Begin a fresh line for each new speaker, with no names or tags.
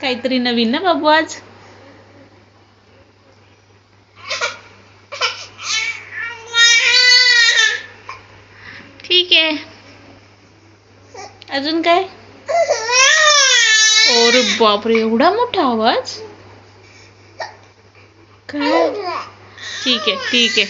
काहीतरी नवीन ना बाबू आज. ठीक आहे. अजून काय? अरे बापरे, एवढा मोठा आवाज. काय? ठीक आहे ठीक आहे.